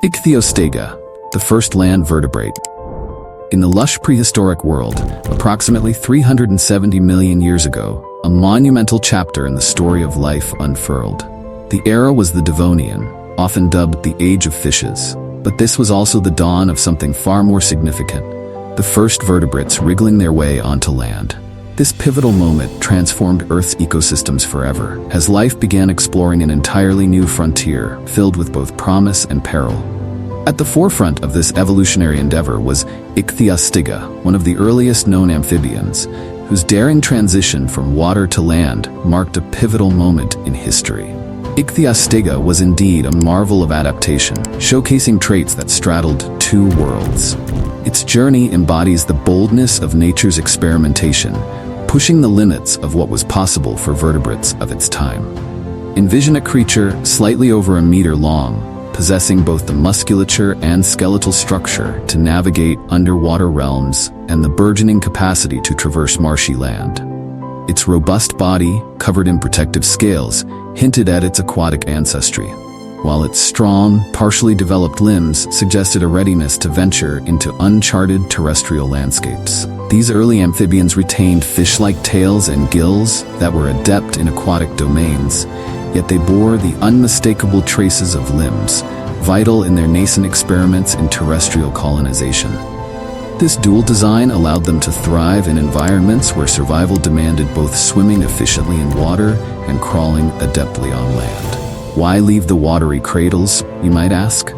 Ichthyostega, the first land vertebrate. In the lush prehistoric world, approximately 370 million years ago, a monumental chapter in the story of life unfurled. The era was the Devonian, often dubbed the Age of Fishes. But this was also the dawn of something far more significant: the first vertebrates wriggling their way onto land. This pivotal moment transformed Earth's ecosystems forever, as life began exploring an entirely new frontier, filled with both promise and peril. At the forefront of this evolutionary endeavor was Ichthyostega, one of the earliest known amphibians, whose daring transition from water to land marked a pivotal moment in history. Ichthyostega was indeed a marvel of adaptation, showcasing traits that straddled two worlds. Its journey embodies the boldness of nature's experimentation, pushing the limits of what was possible for vertebrates of its time. Envision a creature slightly over a meter long, possessing both the musculature and skeletal structure to navigate underwater realms and the burgeoning capacity to traverse marshy land. Its robust body, covered in protective scales, hinted at its aquatic ancestry, while its strong, partially developed limbs suggested a readiness to venture into uncharted terrestrial landscapes. These early amphibians retained fish-like tails and gills that were adept in aquatic domains, yet they bore the unmistakable traces of limbs, vital in their nascent experiments in terrestrial colonization. This dual design allowed them to thrive in environments where survival demanded both swimming efficiently in water and crawling adeptly on land. Why leave the watery cradles, you might ask?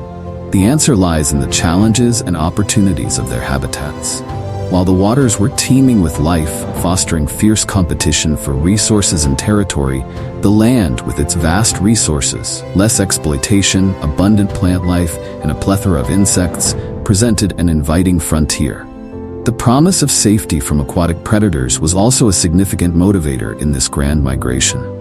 The answer lies in the challenges and opportunities of their habitats. While the waters were teeming with life, fostering fierce competition for resources and territory, the land, with its vast resources, less exploitation, abundant plant life, and a plethora of insects, presented an inviting frontier. The promise of safety from aquatic predators was also a significant motivator in this grand migration.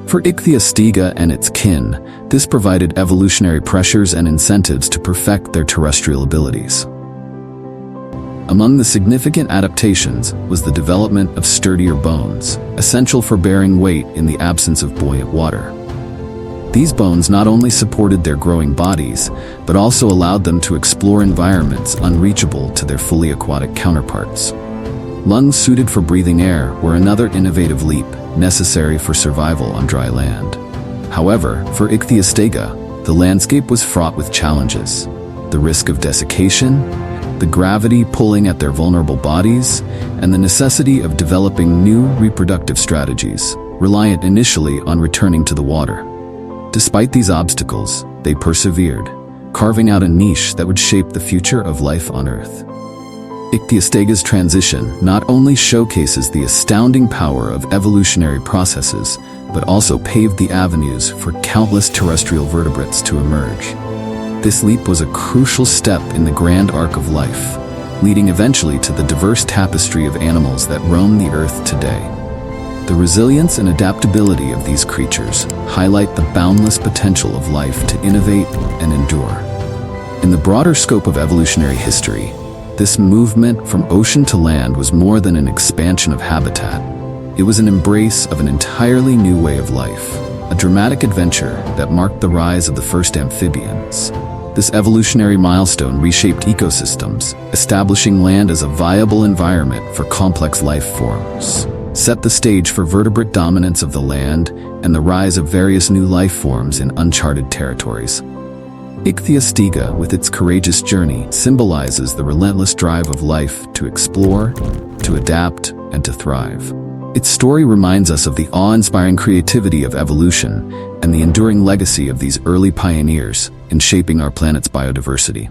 For Ichthyostega and its kin, this provided evolutionary pressures and incentives to perfect their terrestrial abilities. Among the significant adaptations was the development of sturdier bones, essential for bearing weight in the absence of buoyant water. These bones not only supported their growing bodies, but also allowed them to explore environments unreachable to their fully aquatic counterparts. Lungs suited for breathing air were another innovative leap, necessary for survival on dry land. However, for Ichthyostega, the landscape was fraught with challenges: the risk of desiccation, the gravity pulling at their vulnerable bodies, and the necessity of developing new reproductive strategies, reliant initially on returning to the water. Despite these obstacles, they persevered, carving out a niche that would shape the future of life on Earth. Ichthyostega's transition not only showcases the astounding power of evolutionary processes, but also paved the avenues for countless terrestrial vertebrates to emerge. This leap was a crucial step in the grand arc of life, leading eventually to the diverse tapestry of animals that roam the Earth today. The resilience and adaptability of these creatures highlight the boundless potential of life to innovate and endure. In the broader scope of evolutionary history, this movement from ocean to land was more than an expansion of habitat. It was an embrace of an entirely new way of life, a dramatic adventure that marked the rise of the first amphibians. This evolutionary milestone reshaped ecosystems, establishing land as a viable environment for complex life forms, set the stage for vertebrate dominance of the land, and the rise of various new life forms in uncharted territories. Ichthyostega, with its courageous journey, symbolizes the relentless drive of life to explore, to adapt, and to thrive. Its story reminds us of the awe-inspiring creativity of evolution and the enduring legacy of these early pioneers in shaping our planet's biodiversity.